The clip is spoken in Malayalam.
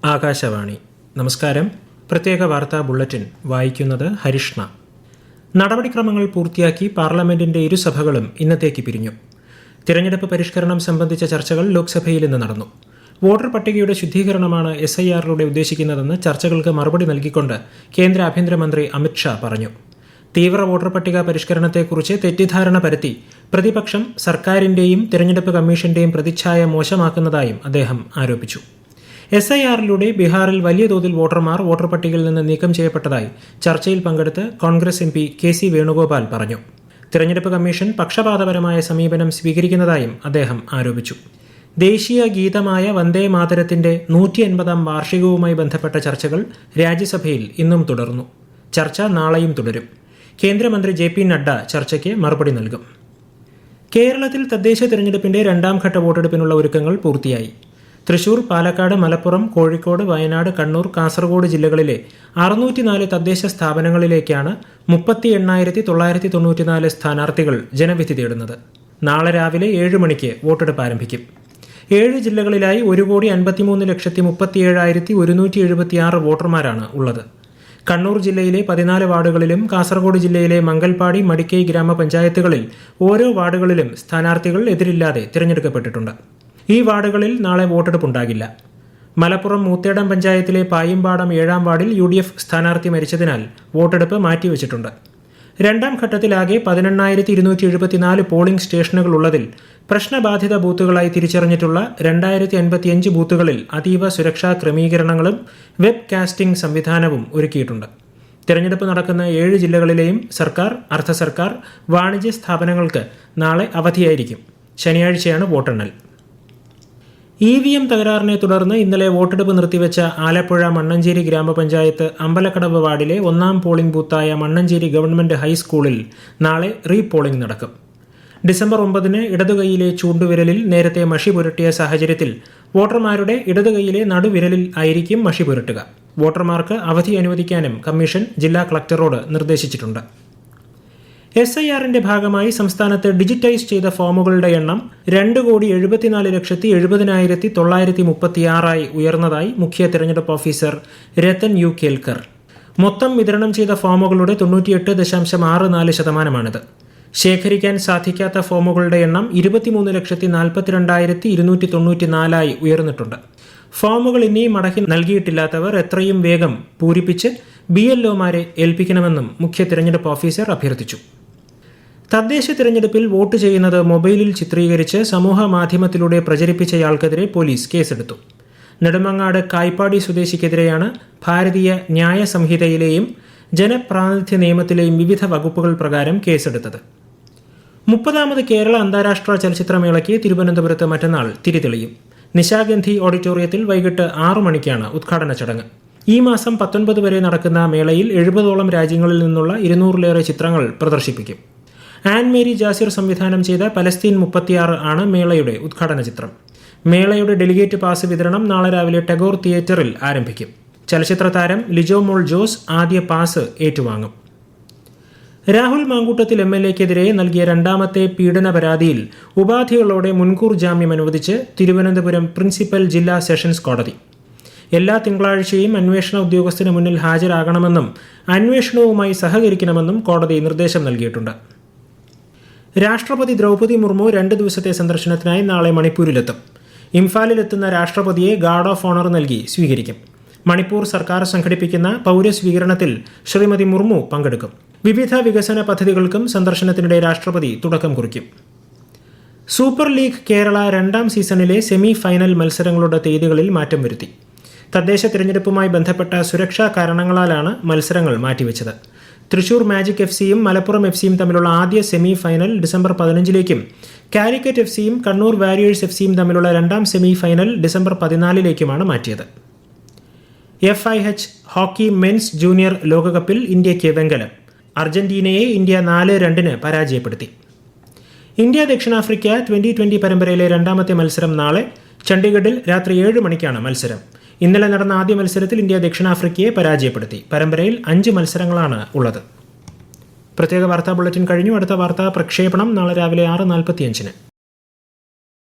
ആകാശവാണി. നമസ്കാരം. പ്രത്യേക വാർത്താ ബുള്ളറ്റിൻ വായിക്കുന്നത് ഹരിഷ്ണ. നടപടിക്രമങ്ങൾ പൂർത്തിയാക്കി പാർലമെന്റിന്റെ ഇരുസഭകളും ഇന്നത്തേക്ക് പിരിഞ്ഞു. തിരഞ്ഞെടുപ്പ് പരിഷ്കരണം സംബന്ധിച്ച ചർച്ചകൾ ലോക്സഭയിൽ ഇന്ന് നടന്നു. വോട്ടർ പട്ടികയുടെ ശുദ്ധീകരണമാണ് SIRലൂടെ ഉദ്ദേശിക്കുന്നതെന്ന് ചർച്ചകൾക്ക് മറുപടി നൽകിക്കൊണ്ട് കേന്ദ്ര ആഭ്യന്തരമന്ത്രി അമിത് ഷാ പറഞ്ഞു. തീവ്ര വോട്ടർ പട്ടിക പരിഷ്കരണത്തെക്കുറിച്ച് തെറ്റിദ്ധാരണ പരത്തി പ്രതിപക്ഷം സർക്കാരിന്റെയും തിരഞ്ഞെടുപ്പ് കമ്മീഷന്റെയും പ്രതിച്ഛായ മോശമാക്കുന്നതായും അദ്ദേഹം ആരോപിച്ചു. SIRലൂടെ ബീഹാറിൽ വലിയ തോതിൽ വോട്ടർമാർ വോട്ടർ പട്ടികയിൽ നിന്ന് നീക്കം ചെയ്യപ്പെട്ടതായി ചർച്ചയിൽ പങ്കെടുത്ത് കോൺഗ്രസ് MP KC വേണുഗോപാൽ പറഞ്ഞു. തിരഞ്ഞെടുപ്പ് കമ്മീഷൻ പക്ഷപാതപരമായ സമീപനം സ്വീകരിക്കുന്നതായും അദ്ദേഹം ആരോപിച്ചു. ദേശീയ ഗീതമായ വന്ദേ മാതരത്തിന്റെ 150ാം വാർഷികവുമായി ബന്ധപ്പെട്ട ചർച്ചകൾ രാജ്യസഭയിൽ ഇന്നും തുടർന്നു. ചർച്ച നാളെയും തുടരും. കേന്ദ്രമന്ത്രി JP നഡ്ഡ ചർച്ചയ്ക്ക് മറുപടി നൽകും. കേരളത്തിൽ തദ്ദേശ തിരഞ്ഞെടുപ്പിന്റെ രണ്ടാം ഘട്ട വോട്ടെടുപ്പിനുള്ള ഒരുക്കങ്ങൾ പൂർത്തിയായി. തൃശൂർ, പാലക്കാട്, മലപ്പുറം, കോഴിക്കോട്, വയനാട്, കണ്ണൂർ, കാസർഗോഡ് ജില്ലകളിലെ 604 തദ്ദേശ സ്ഥാപനങ്ങളിലേക്കാണ് 38,994 സ്ഥാനാർത്ഥികൾ ജനവിധി തേടുന്നത്. നാളെ രാവിലെ 7 മണിക്ക് വോട്ടെടുപ്പ് ആരംഭിക്കും. 7 ജില്ലകളിലായി 1,53,37,176 വോട്ടർമാരാണ് ഉള്ളത്. കണ്ണൂർ ജില്ലയിലെ 14 വാർഡുകളിലും കാസർഗോഡ് ജില്ലയിലെ മംഗൽപാടി, മടിക്കൈ ഗ്രാമപഞ്ചായത്തുകളിൽ ഓരോ വാർഡുകളിലും സ്ഥാനാർത്ഥികൾ എതിരില്ലാതെ തിരഞ്ഞെടുക്കപ്പെട്ടിട്ടുണ്ട്. ഈ വാർഡുകളിൽ നാളെ വോട്ടെടുപ്പുണ്ടാകില്ല. മലപ്പുറം മൂത്തേടം പഞ്ചായത്തിലെ പായിമ്പാടം 7ാം വാർഡിൽ UDF സ്ഥാനാർത്ഥി മരിച്ചതിനാൽ വോട്ടെടുപ്പ് മാറ്റിവെച്ചിട്ടുണ്ട്. രണ്ടാം ഘട്ടത്തിലാകെ 18,274 പോളിംഗ് സ്റ്റേഷനുകളുള്ളതിൽ പ്രശ്നബാധിത ബൂത്തുകളായി തിരിച്ചറിഞ്ഞിട്ടുള്ള 2,055 ബൂത്തുകളിൽ അതീവ സുരക്ഷാ ക്രമീകരണങ്ങളും വെബ് കാസ്റ്റിംഗ് സംവിധാനവും ഒരുക്കിയിട്ടുണ്ട്. തിരഞ്ഞെടുപ്പ് നടക്കുന്ന 7 ജില്ലകളിലെയും സർക്കാർ, അർദ്ധ സർക്കാർ, വാണിജ്യ സ്ഥാപനങ്ങൾക്ക് നാളെ അവധിയായിരിക്കും. ശനിയാഴ്ചയാണ് വോട്ടെണ്ണൽ. EVM തകരാറിനെ തുടർന്ന് ഇന്നലെ വോട്ടെടുപ്പ് നിർത്തിവെച്ച ആലപ്പുഴ മണ്ണഞ്ചേരി ഗ്രാമപഞ്ചായത്ത് അമ്പലക്കടവ് വാർഡിലെ 1ാം പോളിംഗ് ബൂത്തായ മണ്ണഞ്ചേരി ഗവൺമെന്റ് ഹൈസ്കൂളിൽ നാളെ റീപോളിംഗ് നടക്കും. ഡിസംബർ 9 ഇടതുകൈയിലെ ചൂണ്ടുവിരലിൽ നേരത്തെ മഷി പുരട്ടിയ സാഹചര്യത്തിൽ വോട്ടർമാരുടെ ഇടതുകൈയിലെ നടുവിരലിൽ ആയിരിക്കും മഷി പുരട്ടുക. വോട്ടർമാർക്ക് അവധി അനുവദിക്കാനും കമ്മീഷൻ ജില്ലാ കളക്ടറോട് നിർദ്ദേശിച്ചിട്ടുണ്ട്. SIRന്റെ ഭാഗമായി സംസ്ഥാനത്ത് ഡിജിറ്റൈസ് ചെയ്ത ഫോമുകളുടെ എണ്ണം 2,74,70,936 ഉയർന്നതായി മുഖ്യ തിരഞ്ഞെടുപ്പ് ഓഫീസർ രത്തൻ U കേൽക്കർ. മൊത്തം വിതരണം ചെയ്ത ഫോമുകളുടെ 98.64%. ശേഖരിക്കാൻ സാധിക്കാത്ത ഫോമുകളുടെ എണ്ണം 23,42,294 ഉയർന്നിട്ടുണ്ട്. ഫോമുകൾ ഇനിയും മടക്കി നൽകിയിട്ടില്ലാത്തവർ എത്രയും വേഗം പൂരിപ്പിച്ച് BLOമാരെ ഏൽപ്പിക്കണമെന്നും മുഖ്യ തിരഞ്ഞെടുപ്പ് ഓഫീസർ അഭ്യർത്ഥിച്ചു. തദ്ദേശ തിരഞ്ഞെടുപ്പിൽ വോട്ട് ചെയ്യുന്നത് മൊബൈലിൽ ചിത്രീകരിച്ച് സമൂഹ മാധ്യമത്തിലൂടെ പ്രചരിപ്പിച്ചയാൾക്കെതിരെ പോലീസ് കേസെടുത്തു. നെടുമങ്ങാട് കായ്പാടി സ്വദേശിക്കെതിരെയാണ് ഭാരതീയ ന്യായ സംഹിതയിലെയും ജനപ്രാതിനിധ്യ നിയമത്തിലെയും വിവിധ വകുപ്പുകൾ പ്രകാരം കേസെടുത്തത്. 30ാമത് കേരള അന്താരാഷ്ട്ര ചലച്ചിത്രമേളയ്ക്ക് തിരുവനന്തപുരത്ത് മറ്റന്നാൾ തിരിതെളിയും. നിശാഗന്ധി ഓഡിറ്റോറിയത്തിൽ വൈകിട്ട് 6 മണിക്കാണ് ഉദ്ഘാടന ചടങ്ങ്. ഈ മാസം 19 വരെ നടക്കുന്ന മേളയിൽ 70ഓളം രാജ്യങ്ങളിൽ നിന്നുള്ള 200ലേറെ ചിത്രങ്ങൾ പ്രദർശിപ്പിക്കും. ആൻ മേരി ജാസിർ സംവിധാനം ചെയ്ത പലസ്തീൻ 36 ആണ് മേളയുടെ ഉദ്ഘാടന ചിത്രം. മേളയുടെ ഡെലിഗേറ്റ് പാസ് വിതരണം നാളെ രാവിലെ ടാഗോർ തിയേറ്ററിൽ ആരംഭിക്കും. ചലച്ചിത്ര താരം ലിജോ മോൾ ജോസ് ആദ്യ പാസ് ഏറ്റുവാങ്ങും. രാഹുൽ മാങ്കൂട്ടത്തിൽ MLAക്കെതിരെ നൽകിയ 2ാമത്തെ പീഡന പരാതിയിൽ ഉപാധികളോടെ മുൻകൂർ ജാമ്യം അനുവദിച്ച് തിരുവനന്തപുരം പ്രിൻസിപ്പൽ ജില്ലാ സെഷൻസ് കോടതി. എല്ലാ തിങ്കളാഴ്ചയും അന്വേഷണ ഉദ്യോഗസ്ഥന് മുന്നിൽ ഹാജരാകണമെന്നും അന്വേഷണവുമായി സഹകരിക്കണമെന്നും കോടതി നിർദ്ദേശം നൽകിയിട്ടുണ്ട്. രാഷ്ട്രപതി ദ്രൗപദി മുർമു 2 ദിവസത്തെ സന്ദർശനത്തിനായി നാളെ മണിപ്പൂരിലെത്തും. ഇംഫാലിലെത്തുന്ന രാഷ്ട്രപതിയെ ഗാർഡ് ഓഫ് ഓണർ നൽകി സ്വീകരിക്കും. മണിപ്പൂർ സർക്കാർ സംഘടിപ്പിക്കുന്ന പൗരസ്വീകരണത്തിൽ ശ്രീമതി മുർമു പങ്കെടുക്കും. വിവിധ വികസന പദ്ധതികൾക്കും സന്ദർശനത്തിനിടെ രാഷ്ട്രപതി തുടക്കം കുറിക്കും. സൂപ്പർ ലീഗ് കേരള 2ാം സീസണിലെ സെമി ഫൈനൽ മത്സരങ്ങളുടെ തീയതികളിൽ മാറ്റം വരുത്തി. തദ്ദേശ തിരഞ്ഞെടുപ്പുമായി ബന്ധപ്പെട്ട സുരക്ഷാ കാരണങ്ങളാലാണ് മത്സരങ്ങൾ മാറ്റിവെച്ചത്. തൃശൂർ മാജിക് FCയും മലപ്പുറം FCയും തമ്മിലുള്ള ആദ്യ സെമി ഫൈനൽ ഡിസംബർ 15ലേക്കും കാലിക്കറ്റ് FCയും കണ്ണൂർ വാരിയേഴ്സ് FCയും തമ്മിലുള്ള 2ാം സെമി ഫൈനൽ ഡിസംബർ 14ലേക്കുമാണ് മാറ്റിയത്. FIH ഹോക്കി മെൻസ് ജൂനിയർ ലോകകപ്പിൽ ഇന്ത്യയ്ക്ക് വെങ്കലം. അർജന്റീനയെ ഇന്ത്യ 4-2 പരാജയപ്പെടുത്തി. ഇന്ത്യ ദക്ഷിണാഫ്രിക്ക 2020 പരമ്പരയിലെ 2ാമത്തെ മത്സരം നാളെ. ചണ്ഡീഗഡിൽ രാത്രി 7 മണിക്കാണ് മത്സരം. ഇന്നലെ നടന്ന ആദ്യ മത്സരത്തിൽ ഇന്ത്യ ദക്ഷിണാഫ്രിക്കയെ പരാജയപ്പെടുത്തി. പരമ്പരയിൽ 5 മത്സരങ്ങളാണ് ഉള്ളത്. പ്രത്യേക വാർത്താ ബുള്ളറ്റിൻ കഴിഞ്ഞു. അടുത്ത വാർത്താ പ്രക്ഷേപണം നാളെ രാവിലെ 6:45.